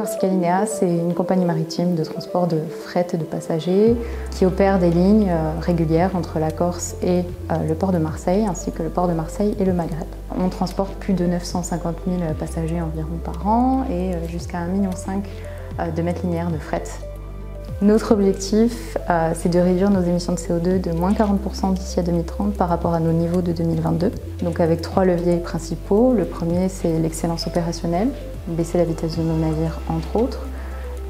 Corsica Linea, c'est une compagnie maritime de transport de fret et de passagers qui opère des lignes régulières entre la Corse et le port de Marseille, ainsi que le port de Marseille et le Maghreb. On transporte plus de 950 000 passagers environ par an et jusqu'à 1,5 million de mètres linéaires de fret. Notre objectif, c'est de réduire nos émissions de CO2 de moins 40% d'ici à 2030 par rapport à nos niveaux de 2022. Donc avec 3 leviers principaux. Le premier, c'est l'excellence opérationnelle, baisser la vitesse de nos navires entre autres.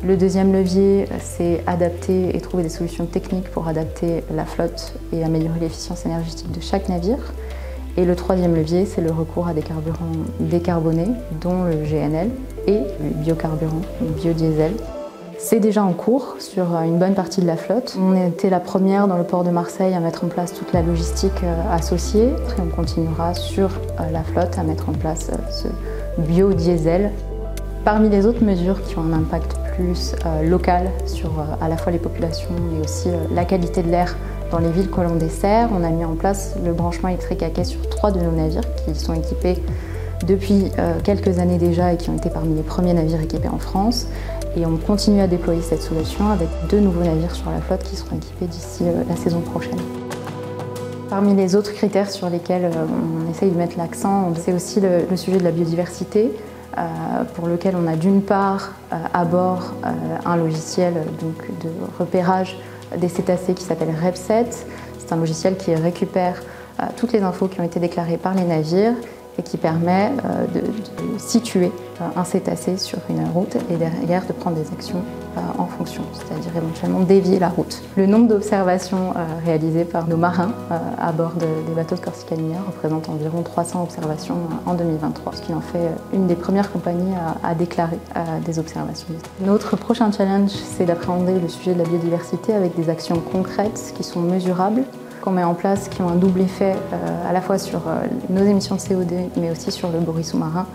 Le deuxième levier, c'est adapter et trouver des solutions techniques pour adapter la flotte et améliorer l'efficience énergétique de chaque navire. Et le troisième levier, c'est le recours à des carburants décarbonés, dont le GNL et le biocarburant, le biodiesel. C'est déjà en cours sur une bonne partie de la flotte. On était la première dans le port de Marseille à mettre en place toute la logistique associée. Et on continuera sur la flotte à mettre en place ce biodiesel. Parmi les autres mesures qui ont un impact plus local sur à la fois les populations mais aussi la qualité de l'air dans les villes que l'on dessert, on a mis en place le branchement électrique à quai sur 3 de nos navires qui sont équipés depuis quelques années déjà et qui ont été parmi les premiers navires équipés en France. Et on continue à déployer cette solution avec 2 nouveaux navires sur la flotte qui seront équipés d'ici la saison prochaine. Parmi les autres critères sur lesquels on essaye de mettre l'accent, c'est aussi le sujet de la biodiversité, pour lequel on a d'une part à bord un logiciel donc, de repérage des cétacés qui s'appelle REPSET. C'est un logiciel qui récupère toutes les infos qui ont été déclarées par les navires et qui permet de situer un cétacé sur une route et derrière de prendre des actions en fonction, c'est-à-dire éventuellement dévier la route. Le nombre d'observations réalisées par nos marins à bord des bateaux de Corsica Linea représente environ 300 observations en 2023, ce qui en fait une des premières compagnies à déclarer des observations. Notre prochain challenge, c'est d'appréhender le sujet de la biodiversité avec des actions concrètes qui sont mesurables, qu'on met en place, qui ont un double effet à la fois sur nos émissions de CO2 mais aussi sur le bruit sous-marin.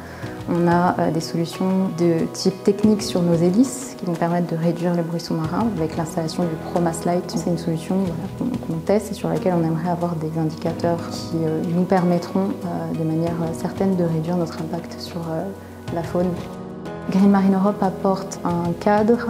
On a des solutions de type technique sur nos hélices qui vont permettre de réduire le bruit sous-marin avec l'installation du ProMass Light. C'est une solution qu'on teste et sur laquelle on aimerait avoir des indicateurs qui nous permettront de manière certaine de réduire notre impact sur la faune. Green Marine Europe apporte un cadre,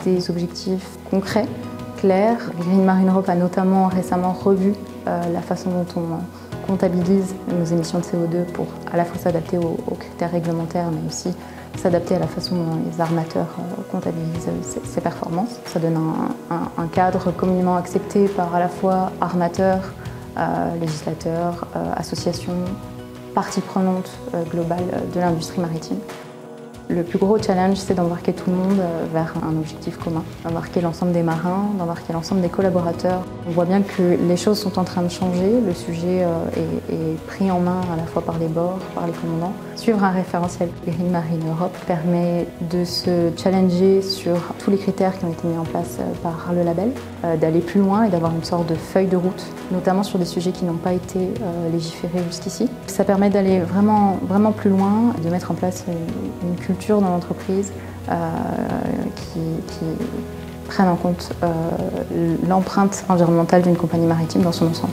des objectifs concrets, clair. Green Marine Europe a notamment récemment revu la façon dont on comptabilise nos émissions de CO2 pour à la fois s'adapter aux critères réglementaires mais aussi s'adapter à la façon dont les armateurs comptabilisent ces performances. Ça donne un cadre communément accepté par à la fois armateurs, législateurs, associations, parties prenantes globales de l'industrie maritime. Le plus gros challenge, c'est d'embarquer tout le monde vers un objectif commun, d'embarquer l'ensemble des marins, d'embarquer l'ensemble des collaborateurs. On voit bien que les choses sont en train de changer, le sujet est pris en main à la fois par les bords, par les commandants. Suivre un référentiel Green Marine Europe permet de se challenger sur tous les critères qui ont été mis en place par le label, d'aller plus loin et d'avoir une sorte de feuille de route, notamment sur des sujets qui n'ont pas été légiférés jusqu'ici. Ça permet d'aller vraiment plus loin, de mettre en place une culture dans l'entreprise qui prenne en compte l'empreinte environnementale d'une compagnie maritime dans son ensemble.